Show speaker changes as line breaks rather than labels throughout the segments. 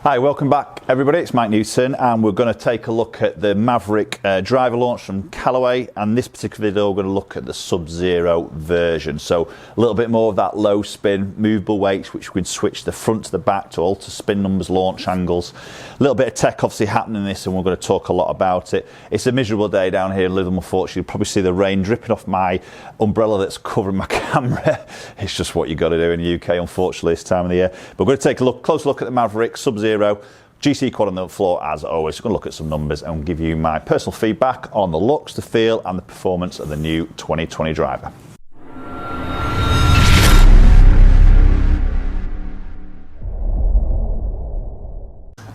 Hi, welcome back everybody, it's Mike Newton and we're going to take a look at the Maverick driver launch from Callaway, and this particular video we're going to look at the Sub Zero version. So a little bit more of that low spin, movable weights which we can switch the front to the back to alter spin numbers, launch angles. A little bit of tech obviously happening in this and we're going to talk a lot about it. It's a miserable day down here in Lytham, unfortunately. You'll probably see the rain dripping off my umbrella that's covering my camera. It's just what you got to do in the UK unfortunately this time of the year. But we're going to take a close look at the Maverick Sub Zero GC quad on the floor as always. We're going to look at some numbers and give you my personal feedback on the looks, the feel and the performance of the new 2020 driver.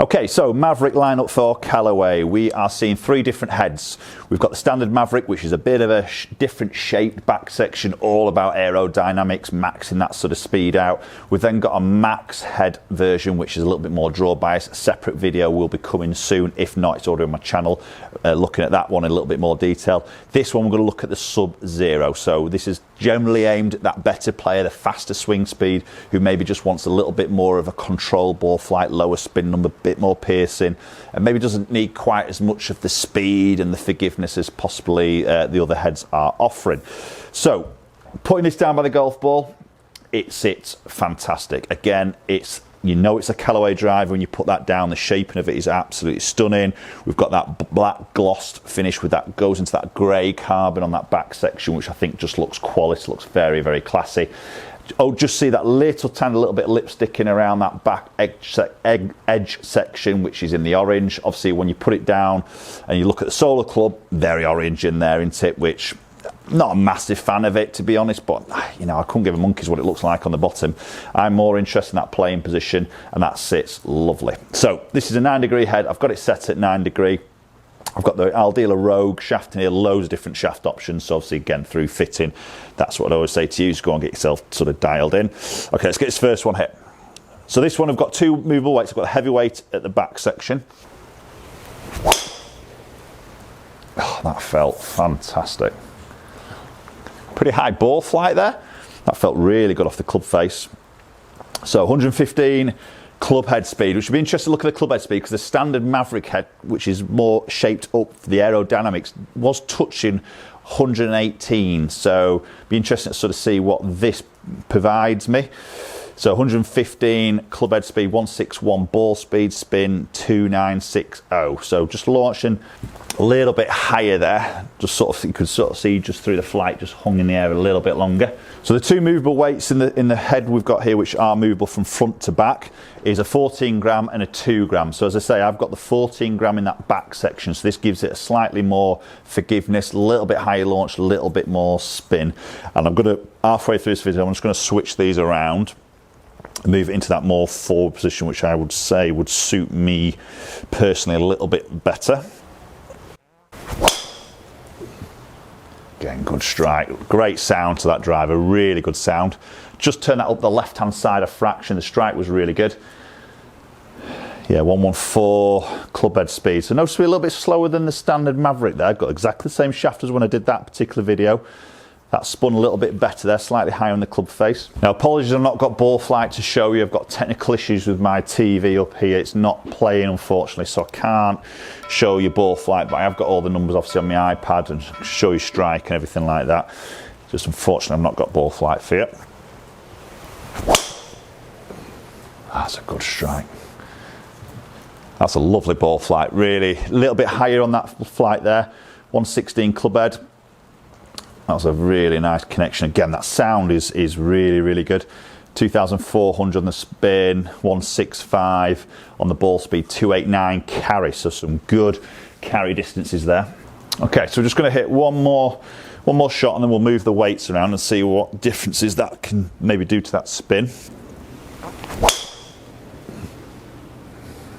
Okay, so Maverick lineup for Callaway. We are seeing three different heads. We've got the standard Maverick, which is a bit of a different shaped back section, all about aerodynamics, maxing that sort of speed out. We've then got a max head version, which is a little bit more draw bias. A separate video will be coming soon. If not, it's already on my channel, looking at that one in a little bit more detail. This one, we're going to look at the Sub Zero. So this is generally aimed at that better player, the faster swing speed, who maybe just wants a little bit more of a control ball flight, lower spin number, bit more piercing, and maybe doesn't need quite as much of the speed and the forgiveness as possibly the other heads are offering. So putting this down by the golf ball, it sits fantastic. Again, it's a Callaway driver. When you put that down, the shaping of it is absolutely stunning. We've got that black glossed finish with that goes into that grey carbon on that back section, which I think just looks quality, looks very, very classy. Oh, just see that little bit of lip sticking around that back edge section, which is in the orange. Obviously, when you put it down and you look at the Solar Club, very orange in there, isn't it? Which, not a massive fan of it, to be honest, but you know, I couldn't give a monkey's what it looks like on the bottom. I'm more interested in that playing position, and that sits lovely. So this is a 9-degree head. I've got it set at 9-degree. I've got the Aldila Rogue shaft in here, loads of different shaft options. So obviously, again, through fitting, that's what I always say to you, is go and get yourself sort of dialed in. Okay, let's get this first one hit. So this one, I've got two movable weights. I've got a heavy weight at the back section. Oh, that felt fantastic. Pretty high ball flight there. That felt really good off the club face. So 115 club head speed, which would be interesting to look at the club head speed, because the standard Maverick head, which is more shaped up for the aerodynamics, was touching 118. So be interesting to sort of see what this provides me. So 115 club head speed, 161 ball speed, spin 2960. So just launching a little bit higher there, just sort of, you could sort of see just through the flight, just hung in the air a little bit longer. So the two movable weights in the head we've got here, which are movable from front to back, is a 14 gram and a 2 gram. So as I say, I've got the 14 gram in that back section, so this gives it a slightly more forgiveness, a little bit higher launch, a little bit more spin. And I'm going to, halfway through this video, I'm just going to switch these around, move it into that more forward position, which I would say would suit me personally a little bit better. Again, good strike, great sound to that driver, really good sound. Just turn that up the left hand side a fraction, the strike was really good. Yeah, 114 club head speed, so notice we're a little bit slower than the standard Maverick there. I've got exactly the same shaft as when I did that particular video. That spun a little bit better there, slightly higher on the club face. Now, apologies, I've not got ball flight to show you. I've got technical issues with my TV up here. It's not playing, unfortunately, so I can't show you ball flight, but I have got all the numbers, obviously, on my iPad and show you strike and everything like that. Just unfortunately, I've not got ball flight for you. That's a good strike. That's a lovely ball flight, really. A little bit higher on that flight there. 116 club head. That was a really nice connection. Again, that sound is really, really good. 2,400 on the spin, 165 on the ball speed, 289 carry. So some good carry distances there. Okay, so we're just going to hit one more shot, and then we'll move the weights around and see what differences that can maybe do to that spin.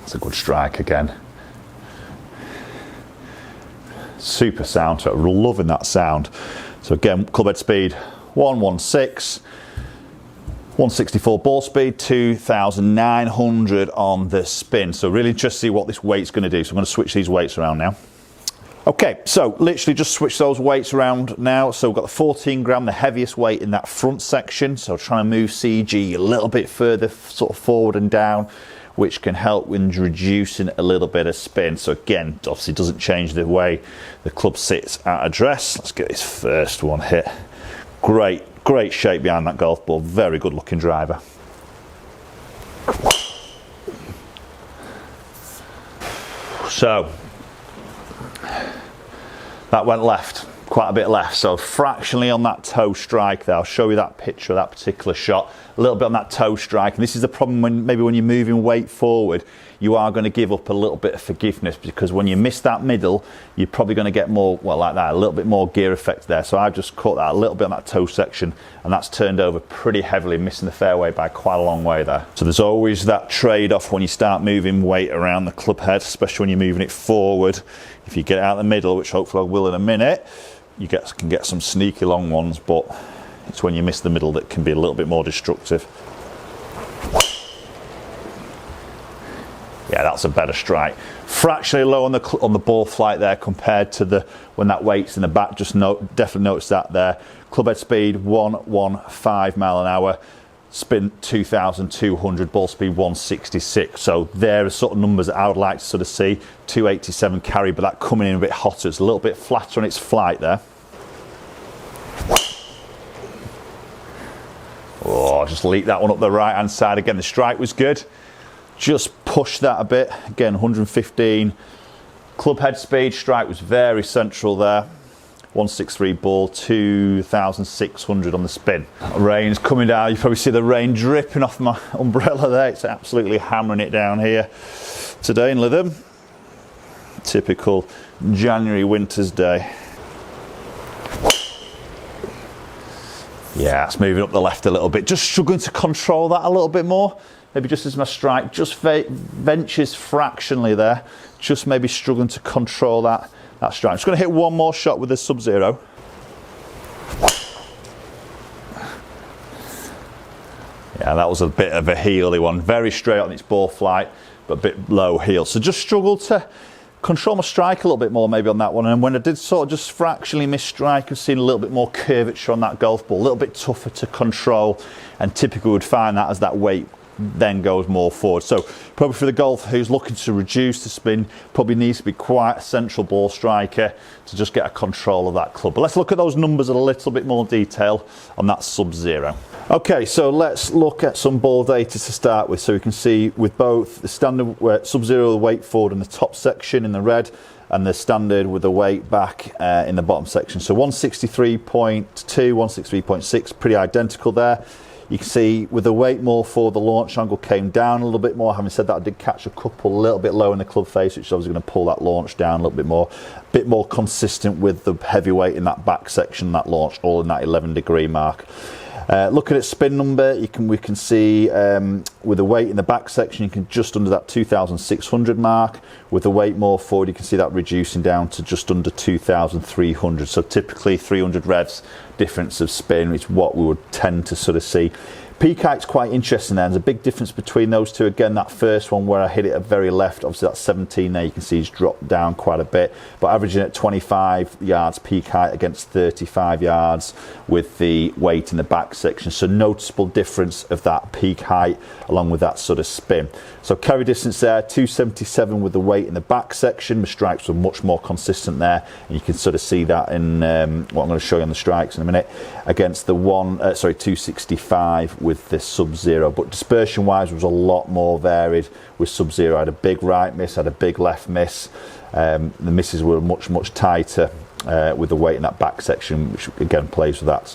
That's a good strike again. Super sound, so I'm loving that sound. So again, club head speed 116, 164 ball speed, 2,900 on the spin. So really interested to see what this weight's going to do. So I'm going to switch these weights around now. Okay, so literally just switch those weights around now. So we've got the 14 gram, the heaviest weight in that front section. So trying to move CG a little bit further sort of forward and down. which can help with reducing a little bit of spin. So again, obviously doesn't change the way the club sits at address. Let's get this first one hit. Great shape behind that golf ball, very good looking driver. So that went left, quite a bit left, so fractionally on that toe strike there. I'll show you that picture of that particular shot, a little bit on that toe strike. And this is the problem when maybe when you're moving weight forward, you are going to give up a little bit of forgiveness, because when you miss that middle, you're probably going to get more, well, like that, a little bit more gear effect there. So I've just caught that a little bit on that toe section, and that's turned over pretty heavily, missing the fairway by quite a long way there. So there's always that trade-off when you start moving weight around the club head, especially when you're moving it forward. If you get out the middle, which hopefully I will in a minute, you can get some sneaky long ones, but it's when you miss the middle that can be a little bit more destructive. Yeah, that's a better strike. Fractionally low on the ball flight there compared to when that weight's in the back. Definitely notice that there. Club head speed 115 mile an hour, spin 2,200, ball speed 166. So there are sort of numbers that I would like to sort of see. 287 carry, but that coming in a bit hotter. It's a little bit flatter on its flight there. Oh, just leaked that one up the right hand side. Again, the strike was good. Just push that a bit. Again, 115. Club head speed, strike was very central there. 163 ball, 2,600 on the spin. Rain's coming down. You probably see the rain dripping off my umbrella there. It's absolutely hammering it down here today in Lytham. Typical January winter's day. Yeah, it's moving up the left a little bit. Just struggling to control that a little bit more. Maybe just as my strike just ventures fractionally there. Just maybe struggling to control that strike. I'm just going to hit one more shot with this Sub Zero. Yeah, that was a bit of a heely one. Very straight on its ball flight, but a bit low heel. So just struggled to control my strike a little bit more maybe on that one. And when I did sort of just fractionally miss strike, I've seen a little bit more curvature on that golf ball, a little bit tougher to control, and typically would find that as that weight then goes more forward. So probably for the golfer who's looking to reduce the spin, probably needs to be quite a central ball striker to just get a control of that club. But let's look at those numbers in a little bit more detail on that Sub Zero. Okay, so let's look at some ball data to start with. So you can see with both the standard Sub Zero, the weight forward in the top section in the red, and the standard with the weight back in the bottom section. So 163.2, 163.6, pretty identical there. You can see with the weight more forward, the launch angle came down a little bit more. Having said that, I did catch a couple a little bit low in the club face, which is obviously going to pull that launch down a little bit more consistent with the heavy weight in that back section, that launch all in that 11-degree mark. Looking at spin number, we can see with the weight in the back section, you can just under that 2,600 mark. With the weight more forward, you can see that reducing down to just under 2,300. So typically 300 revs difference of spin is what we would tend to sort of see. Peak height's quite interesting there. There's a big difference between those two. Again, that first one where I hit it at very left, obviously that 17 there, you can see it's dropped down quite a bit, but averaging at 25 yards peak height against 35 yards with the weight in the back section. So noticeable difference of that peak height along with that sort of spin. So carry distance there, 277 with the weight in the back section. The strikes were much more consistent there, and you can sort of see that in what I'm going to show you on the strikes in a minute, against the 265 with this Sub Zero. But dispersion wise was a lot more varied with Sub Zero. I had a big right miss, had a big left miss. The misses were much tighter with the weight in that back section, which again plays with that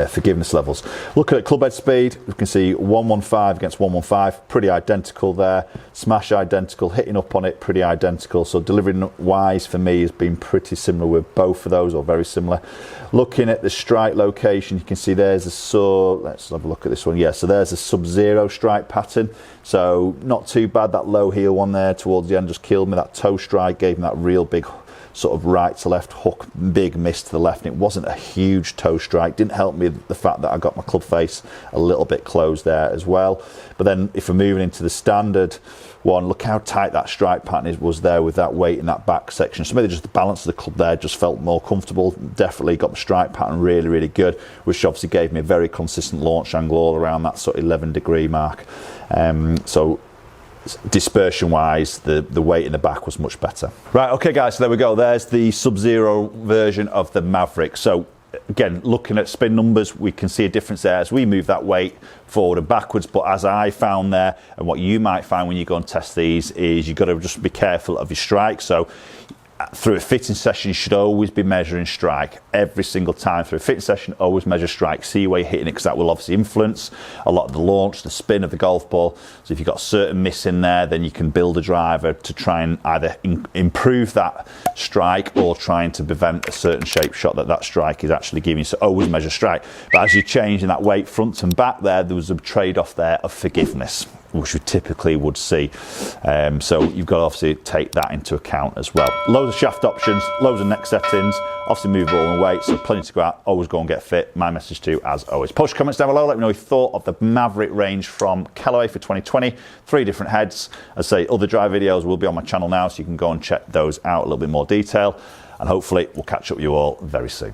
forgiveness levels. Looking at club head speed, you can see 115 against 115, pretty identical there. Smash identical, hitting up on it pretty identical. So delivering wise for me has been pretty similar with both of those, or very similar. Looking at the strike location, you can see there's let's have a look at this one. Yeah, so there's a Sub Zero strike pattern. So not too bad. That low heel one there towards the end just killed me. That toe strike gave me that real big sort of right to left hook, big miss to the left, and it wasn't a huge toe strike. Didn't help me the fact that I got my club face a little bit closed there as well. But then if we're moving into the standard one, look how tight that strike pattern was there with that weight in that back section. So maybe just the balance of the club there just felt more comfortable. Definitely got the strike pattern really good, which obviously gave me a very consistent launch angle all around that sort of 11-degree mark. So dispersion wise, the weight in the back was much better. Right, okay guys, so there we go. There's the Sub Zero version of the Maverick. So again, looking at spin numbers, we can see a difference there as we move that weight forward and backwards. But as I found there, and what you might find when you go and test these, is you've got to just be careful of your strike. So through a fitting session, you should always be measuring strike. Every single time through a fitting session, always measure strike. See where you're hitting it, because that will obviously influence a lot of the launch, the spin of the golf ball. So if you've got a certain miss in there, then you can build a driver to try and either improve that strike or trying to prevent a certain shape shot that strike is actually giving. So always measure strike. But as you're changing that weight front and back there was a trade-off there of forgiveness, which we typically would see. So you've got to obviously take that into account as well. Loads of shaft options, loads of neck settings, obviously movable and weight, so plenty to go out. Always go and get fit. My message to you, as always. Post your comments down below. Let me know what you thought of the Maverick range from Callaway for 2020. 3 different heads. As I say, other drive videos will be on my channel now, so you can go and check those out a little bit more detail. And hopefully we'll catch up with you all very soon.